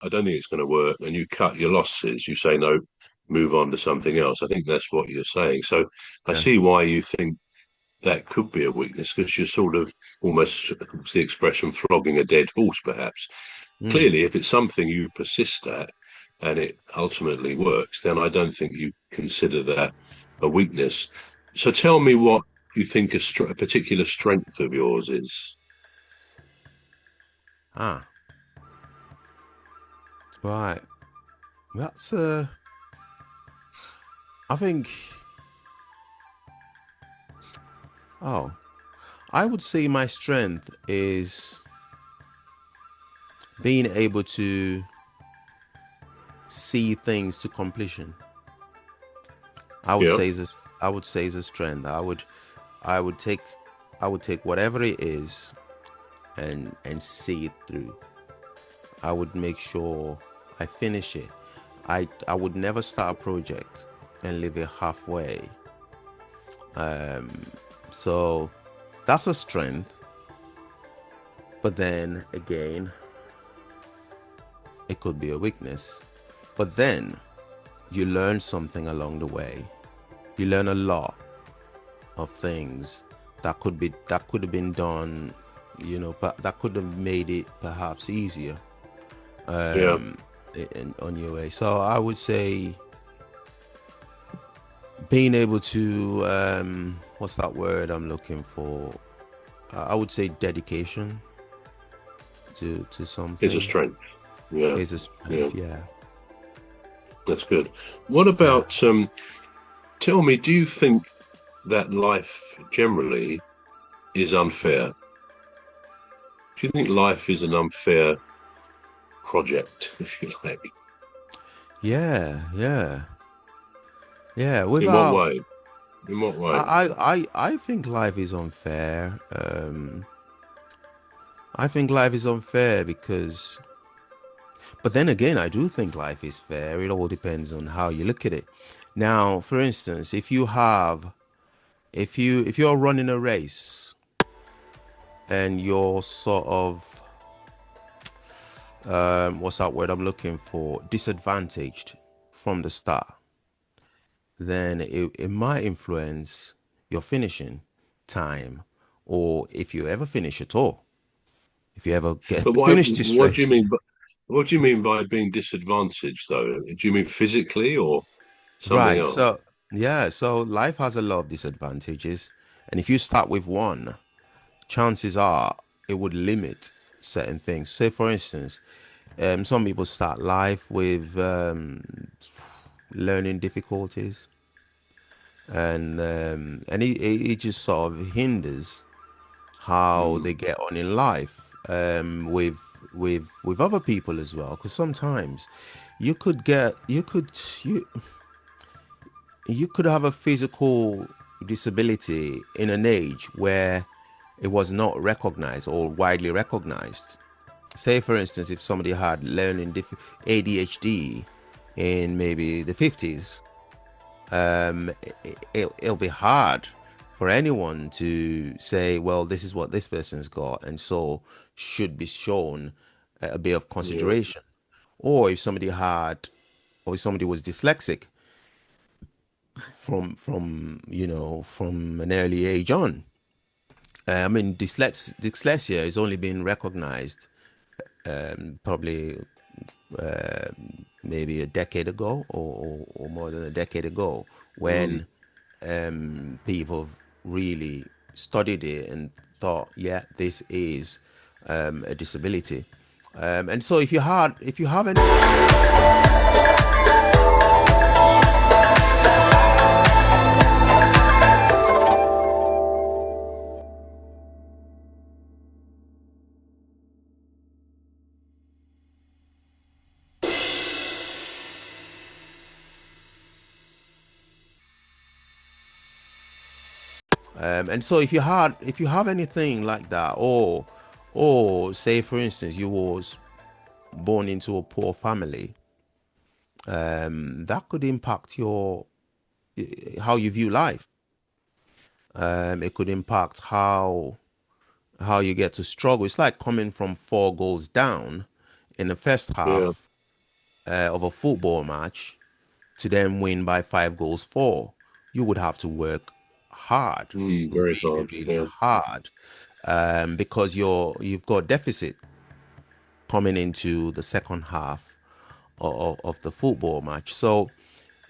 I don't think it's going to work, and you cut your losses, you say no, move on to something else. I think that's what you're saying. So I Yeah. see why you think that could be a weakness, because you're sort of almost, what's the expression, flogging a dead horse, perhaps. Mm. Clearly, if it's something you persist at and it ultimately works, then I don't think you consider that a weakness. So tell me what you think a particular strength of yours is. Ah, right. That's I think. Oh, I would say my strength is being able to see things to completion. I would Yeah, say is a, I would say is a strength. I would take I would take whatever it is and see it through. I would make sure I finish it. I would never start a project and leave it halfway. So that's a strength. But then again, it could be a weakness. But then you learn something along the way. You learn a lot of things that could have been done, but that could have made it perhaps easier yeah. on your way. So I would say being able to what's that word I'm looking for? I would say dedication to Is a something strength. Yeah, is a yeah. strength. Yeah, That's good. What yeah, about, tell me, do you think that life generally is unfair? Do you think life is an unfair project, if you like? yeah, yeah, yeah. In what Without, way? In what way? I think life is unfair. I think life is unfair because, but then again, I do think life is fair. It all depends on how you look at it. Now, for instance, if you're running a race and you're sort of what's that word I'm looking for, disadvantaged from the start, then it might influence your finishing time, or if you ever finish at all, if you ever get But why? finish this What do you race. mean? What do you mean by being disadvantaged, though? Do you mean physically or something Right. else? So, yeah, so life has a lot of disadvantages. And if you start with one, chances are it would limit certain things. Say, for instance, some people start life with learning difficulties, and it just sort of hinders how Mm, they get on in life with other people as well. Because sometimes you could get you you could have a physical disability in an age where it was not recognized or widely recognized. Say, for instance, if somebody had ADHD in maybe the 50s, it'll be hard for anyone to say, well, this is what this person's got, and so should be shown a bit of yeah, consideration. Or if somebody had, or if somebody was dyslexic, from an early age on. I mean, dyslexia has only been recognized probably maybe a decade ago, or more than a decade ago, mm, when people have really studied it and thought, yeah, this is a disability. And so if you have any. And so if you have anything like that, or say for instance you was born into a poor family, that could impact your how you view life. It could impact how you get to struggle. It's like coming from four goals down in the first yeah, half. of a football match to then win by 5 goals, 4, you would have to work hard, Very really, hard. really Yeah. hard, because you've got deficit coming into the second half of the football match. So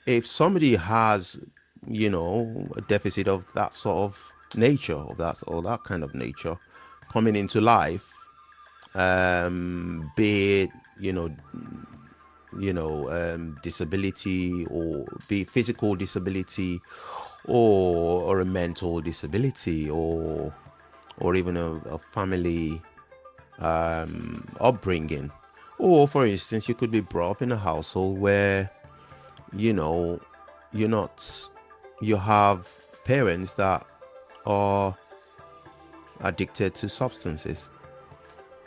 if somebody has, a deficit of that sort of nature, that kind of nature coming into life, be it, disability, or be physical disability, or a mental disability, or even a family upbringing. Or for instance, you could be brought up in a household where, you know you're not you have parents that are addicted to substances.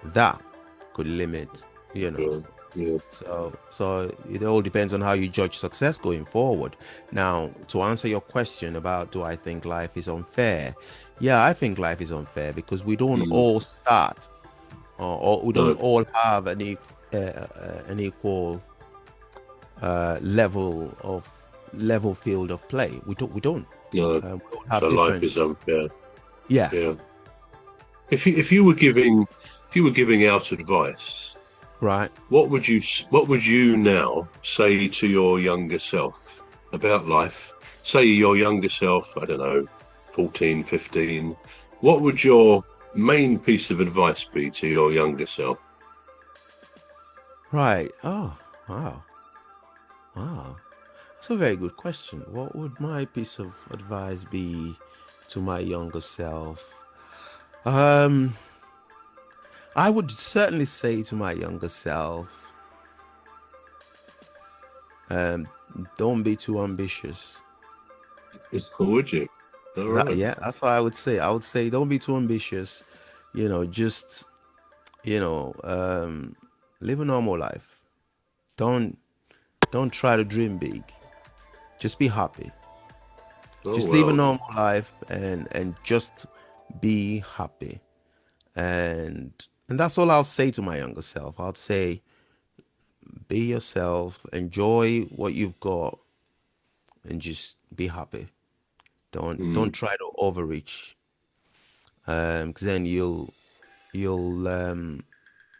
That could limit, you know Yeah. Yeah. so it all depends on how you judge success going forward. Now, to answer your question about, do I think life is unfair? Yeah, I think life is unfair because we don't Mm, all start, or we don't no. all have an equal level field of play. No. We all have So life different. is unfair. Yeah. Yeah. If you were giving out advice, Right. what would you now say to your younger self about life? Say your younger self, I don't know, 14, 15. What would your main piece of advice be to your younger self? Right. Oh, wow. Wow. That's a very good question. What would my piece of advice be to my younger self? Um, I would certainly say to my younger self, um, don't be too ambitious. Would you? All right. Yeah, that's what I would say. I would say don't be too ambitious. Just, you know, um, live a normal life. Don't don't try to dream big. Just be happy. Oh, Just live a well. normal life, and just be happy. And that's all I'll say to my younger self. I'll say, be yourself, enjoy what you've got, and just be happy. Don't Mm. try to overreach, because then you'll um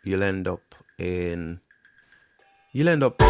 you'll end up in you'll end up